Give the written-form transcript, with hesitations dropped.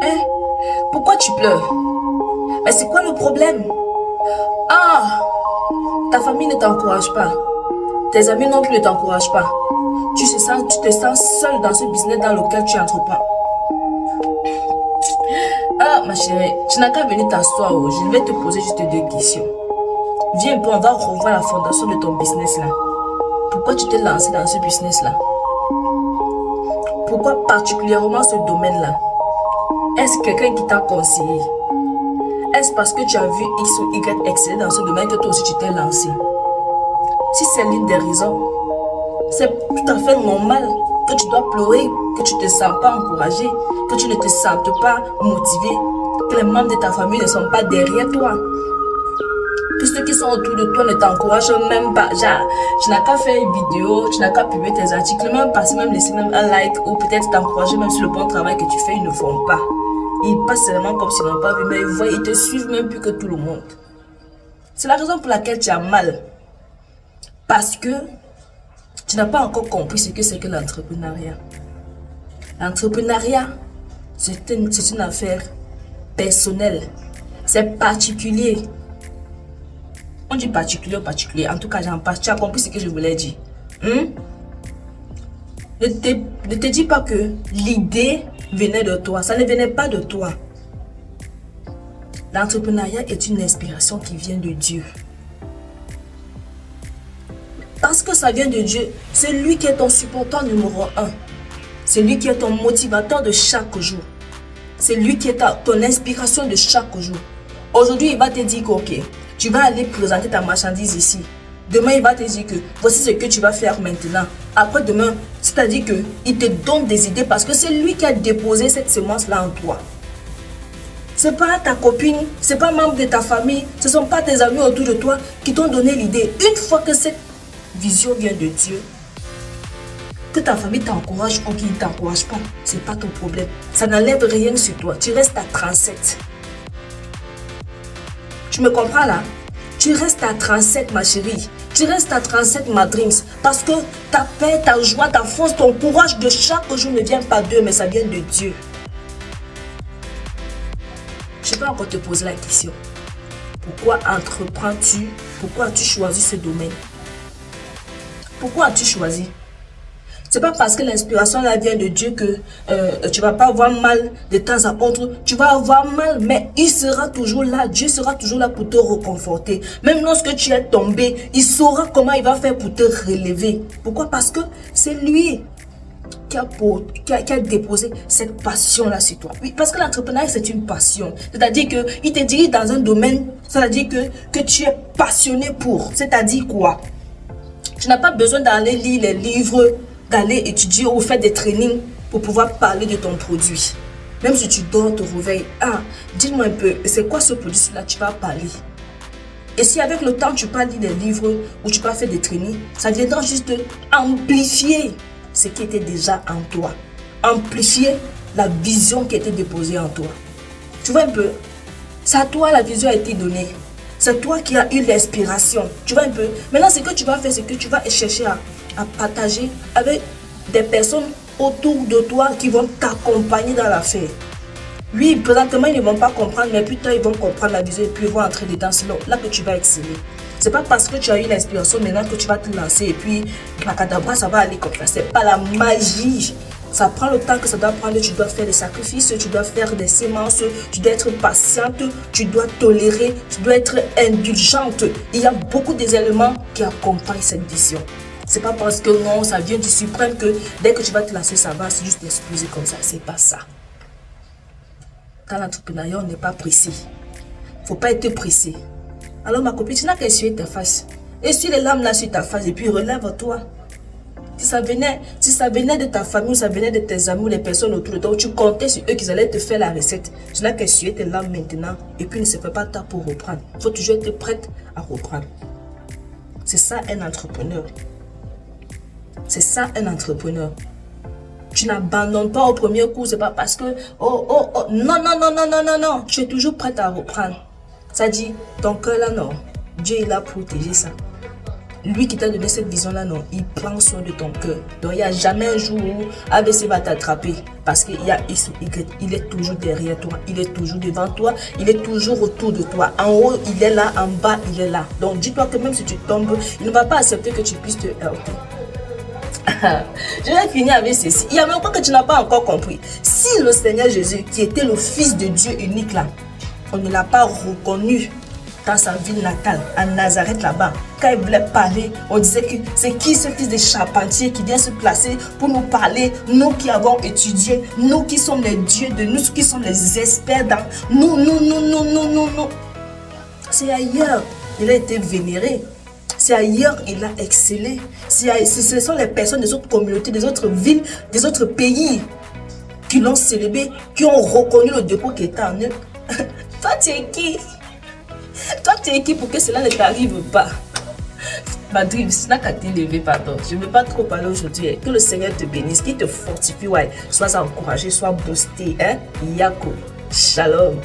Hein? Pourquoi tu pleures? Mais c'est quoi le problème? Ah, ta famille ne t'encourage pas. Tes amis non plus ne t'encouragent pas. Tu te sens seul dans ce business dans lequel tu entreprends. Ah, ma chérie, tu n'as qu'à venir t'asseoir. Je vais te poser juste deux questions. Viens un peu, on va revoir la fondation de ton business là. Pourquoi tu t'es lancé dans ce business là? Pourquoi particulièrement ce domaine là? Est-ce quelqu'un qui t'a conseillé? Est-ce parce que tu as vu X ou Y exceller dans ce domaine que toi aussi tu t'es lancé? Si c'est l'une des raisons, c'est tout à fait normal que tu dois pleurer, que tu ne te sens pas encouragé, que tu ne te sentes pas motivé, que les membres de ta famille ne sont pas derrière toi. Que ceux qui sont autour de toi ne t'encouragent même pas. Genre, tu n'as qu'à faire une vidéo, tu n'as qu'à publier tes articles, même passer, même laisser même un like ou peut-être t'encourager même sur le bon travail que tu fais, ils ne font pas. Ils passent seulement comme s'ils n'ont pas vu, mais ils te suivent même plus que tout le monde. C'est la raison pour laquelle tu as mal. Parce que tu n'as pas encore compris ce que c'est que l'entrepreneuriat. L'entrepreneuriat, c'est une affaire personnelle. C'est particulier. On dit particulier ou particulier. En tout cas, tu as compris ce que je voulais dire. Ne te dis pas que l'idée venait de toi. Ça ne venait pas de toi. L'entrepreneuriat est une inspiration qui vient de Dieu. Parce que ça vient de Dieu, c'est lui qui est ton supportant numéro 1. C'est lui qui est ton motivateur de chaque jour. C'est lui qui est ton inspiration de chaque jour. Aujourd'hui, il va te dire que ok, tu vas aller présenter ta marchandise ici. Demain, il va te dire que voici ce que tu vas faire maintenant. Après demain, c'est-à-dire qu'il te donne des idées parce que c'est lui qui a déposé cette semence-là en toi. Ce n'est pas ta copine, ce n'est pas un membre de ta famille, ce ne sont pas tes amis autour de toi qui t'ont donné l'idée. Une fois que cette vision vient de Dieu, que ta famille t'encourage ou qu'il ne t'encourage pas, ce n'est pas ton problème. Ça n'enlève rien sur toi. Tu restes à 37. Tu me comprends là? Tu restes à 37 ma chérie. Tu restes à 37 ma dreams. Parce que ta paix, ta joie, ta force, ton courage de chaque jour ne vient pas d'eux, mais ça vient de Dieu. Je vais encore te poser la question. Pourquoi entreprends-tu? Pourquoi as-tu choisi ce domaine? Pourquoi as-tu choisi? C'est pas parce que l'inspiration là vient de Dieu que tu vas pas avoir mal de temps à autre. Tu vas avoir mal, mais il sera toujours là. Dieu sera toujours là pour te reconforter. Même lorsque tu es tombé, il saura comment il va faire pour te relever. Pourquoi? Parce que c'est lui qui a déposé cette passion-là sur toi. Oui, parce que l'entrepreneuriat, c'est une passion. C'est-à-dire qu'il te dirige dans un domaine, c'est-à-dire que tu es passionné pour. C'est-à-dire quoi? Tu n'as pas besoin d'aller lire les livres, d'aller étudier ou faire des trainings pour pouvoir parler de ton produit. Même si tu dors, te réveilles, dis-moi un peu, c'est quoi ce produit-là tu vas parler? Et si avec le temps, tu peux lire des livres ou tu peux faire des trainings, ça viendra juste amplifier ce qui était déjà en toi. Amplifier la vision qui était déposée en toi. Tu vois un peu? C'est à toi la vision a été donnée. C'est toi qui as eu l'inspiration. Tu vois un peu? Maintenant, ce que tu vas faire, c'est que tu vas chercher à partager avec des personnes autour de toi qui vont t'accompagner dans l'affaire. Oui, présentement, ils ne vont pas comprendre, mais plus tard, ils vont comprendre la vision et puis ils vont entrer dedans. C'est là que tu vas exceller. C'est pas parce que tu as eu l'inspiration maintenant que tu vas te lancer et puis, macadabra, ça va aller comme ça. C'est pas la magie. Ça prend le temps que ça doit prendre. Tu dois faire des sacrifices, tu dois faire des sémences, tu dois être patiente, tu dois tolérer, tu dois être indulgente. Il y a beaucoup d'éléments qui accompagnent cette vision. C'est pas parce que non, ça vient du suprême que dès que tu vas te lancer, ça va juste exploser comme ça. C'est pas ça. Dans l'entrepreneuriat, on n'est pas pressé. Faut pas être pressé. Alors ma copine, tu n'as qu'à essuyer ta face. Essuie les larmes là sur ta face et puis relève-toi. Si ça venait de ta famille, ou ça venait de tes amis ou les personnes autour de toi, où tu comptais sur eux qu'ils allaient te faire la recette, tu n'as qu'à essuyer tes larmes maintenant et puis ne se fait pas tard pour reprendre. Il faut toujours être prête à reprendre. C'est ça un entrepreneur. C'est ça un entrepreneur. Tu n'abandonnes pas au premier coup, c'est pas parce que non, tu es toujours prête à reprendre. Ça dit, ton cœur là non, Dieu est là pour protéger ça. lui qui t'a donné cette vision-là, non, il prend soin de ton cœur. Donc, il n'y a jamais un jour où ABC va t'attraper. Parce qu'il y a X ou Y, il est toujours derrière toi, il est toujours devant toi, il est toujours autour de toi. En haut, il est là, en bas, il est là. Donc, dis-toi que même si tu tombes, il ne va pas accepter que tu puisses te heurter. Je vais finir avec ceci. Il y a même quoi que tu n'as pas encore compris. Si le Seigneur Jésus, qui était le Fils de Dieu unique là, on ne l'a pas reconnu dans sa ville natale, à Nazareth là-bas. Quand il voulait parler, on disait que c'est qui ce fils de charpentier qui vient se placer pour nous parler, nous qui avons étudié, nous qui sommes les dieux de nous, qui sommes les experts dans nous. C'est ailleurs, il a été vénéré. C'est ailleurs, il a excellé. Ce sont les personnes des autres communautés, des autres villes, des autres pays qui l'ont célébré, qui ont reconnu le dépôt qui était en eux. Toi, tu es qui? Toi, tu es qui pour que cela ne t'arrive pas? Madrid, c'est là qu'à t'élever, pardon. Je ne veux pas trop parler aujourd'hui. Que le Seigneur te bénisse, qu'il te fortifie. Ouais. Sois encouragé, sois boosté. Hein? Yako. Shalom.